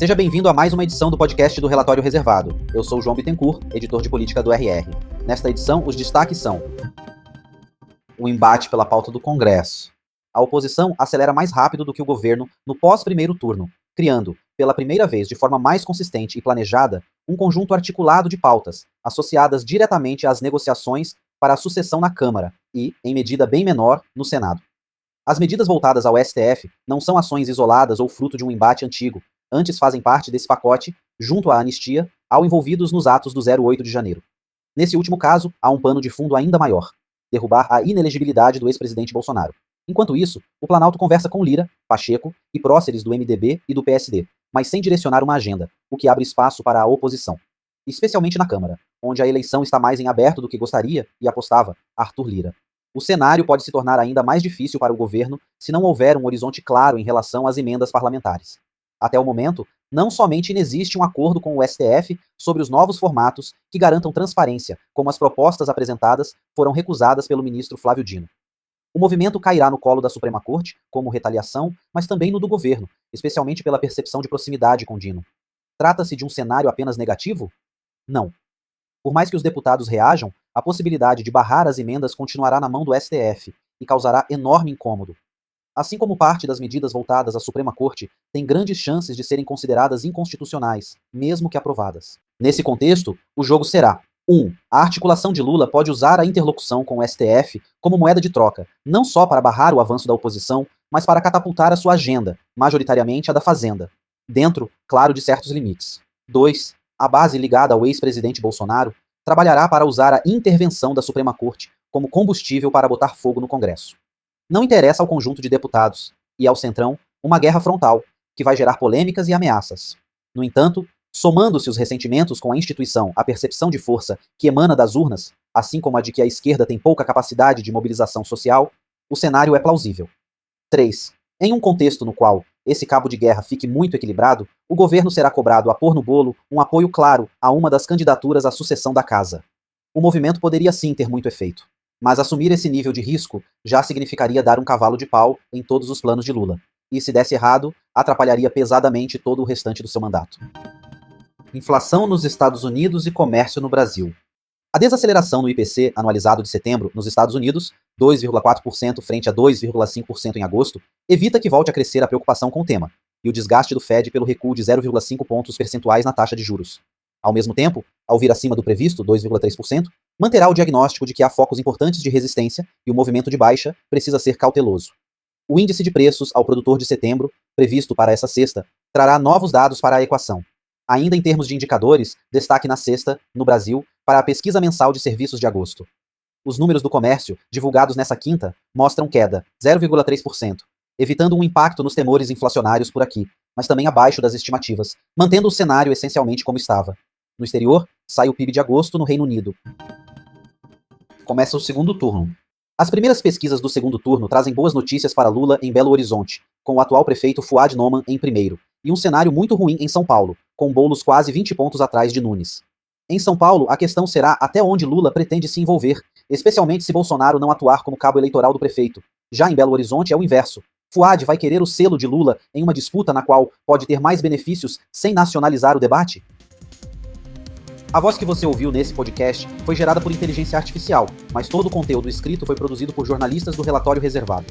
Seja bem-vindo a mais uma edição do podcast do Relatório Reservado. Eu sou o João Bittencourt, editor de política do RR. Nesta edição, os destaques são: o embate pela pauta do Congresso. A oposição acelera mais rápido do que o governo no pós-primeiro turno, criando, pela primeira vez de forma mais consistente e planejada, um conjunto articulado de pautas, associadas diretamente às negociações para a sucessão na Câmara e, em medida bem menor, no Senado. As medidas voltadas ao STF não são ações isoladas ou fruto de um embate antigo, antes fazem parte desse pacote, junto à anistia, ao envolvidos nos atos do 08 de janeiro. Nesse último caso, há um pano de fundo ainda maior: derrubar a inelegibilidade do ex-presidente Bolsonaro. Enquanto isso, o Planalto conversa com Lira, Pacheco e próceres do MDB e do PSD, mas sem direcionar uma agenda, o que abre espaço para a oposição. Especialmente na Câmara, onde a eleição está mais em aberto do que gostaria e apostava Arthur Lira. O cenário pode se tornar ainda mais difícil para o governo se não houver um horizonte claro em relação às emendas parlamentares. Até o momento, não somente inexiste um acordo com o STF sobre os novos formatos que garantam transparência, como as propostas apresentadas foram recusadas pelo ministro Flávio Dino. O movimento cairá no colo da Suprema Corte, como retaliação, mas também no do governo, especialmente pela percepção de proximidade com Dino. Trata-se de um cenário apenas negativo? Não. Por mais que os deputados reajam, a possibilidade de barrar as emendas continuará na mão do STF e causará enorme incômodo. Assim como parte das medidas voltadas à Suprema Corte têm grandes chances de serem consideradas inconstitucionais, mesmo que aprovadas. Nesse contexto, o jogo será: 1. A articulação de Lula pode usar a interlocução com o STF como moeda de troca, não só para barrar o avanço da oposição, mas para catapultar a sua agenda, majoritariamente a da Fazenda, dentro, claro, de certos limites. 2. A base ligada ao ex-presidente Bolsonaro trabalhará para usar a intervenção da Suprema Corte como combustível para botar fogo no Congresso. Não interessa ao conjunto de deputados, e ao Centrão, uma guerra frontal, que vai gerar polêmicas e ameaças. No entanto, somando-se os ressentimentos com a instituição à percepção de força que emana das urnas, assim como a de que a esquerda tem pouca capacidade de mobilização social, o cenário é plausível. 3. Em um contexto no qual esse cabo de guerra fique muito equilibrado, o governo será cobrado a pôr no bolo um apoio claro a uma das candidaturas à sucessão da casa. O movimento poderia sim ter muito efeito, mas assumir esse nível de risco já significaria dar um cavalo de pau em todos os planos de Lula. E se desse errado, atrapalharia pesadamente todo o restante do seu mandato. Inflação nos Estados Unidos e comércio no Brasil. A desaceleração no IPC anualizado de setembro nos Estados Unidos, 2,4% frente a 2,5% em agosto, evita que volte a crescer a preocupação com o tema, e o desgaste do Fed pelo recuo de 0,5 pontos percentuais na taxa de juros. Ao mesmo tempo, ao vir acima do previsto, 2,3%, manterá o diagnóstico de que há focos importantes de resistência e o movimento de baixa precisa ser cauteloso. O índice de preços ao produtor de setembro, previsto para essa sexta, trará novos dados para a equação. Ainda em termos de indicadores, destaque na sexta, no Brasil, para a pesquisa mensal de serviços de agosto. Os números do comércio, divulgados nessa quinta, mostram queda, 0,3%, evitando um impacto nos temores inflacionários por aqui, mas também abaixo das estimativas, mantendo o cenário essencialmente como estava. No exterior, sai o PIB de agosto no Reino Unido. Começa o segundo turno. As primeiras pesquisas do segundo turno trazem boas notícias para Lula em Belo Horizonte, com o atual prefeito Fuad Noman em primeiro, e um cenário muito ruim em São Paulo, com Boulos quase 20 pontos atrás de Nunes. Em São Paulo, a questão será até onde Lula pretende se envolver, especialmente se Bolsonaro não atuar como cabo eleitoral do prefeito. Já em Belo Horizonte é o inverso. Fuad vai querer o selo de Lula em uma disputa na qual pode ter mais benefícios sem nacionalizar o debate? A voz que você ouviu nesse podcast foi gerada por inteligência artificial, mas todo o conteúdo escrito foi produzido por jornalistas do Relatório Reservado.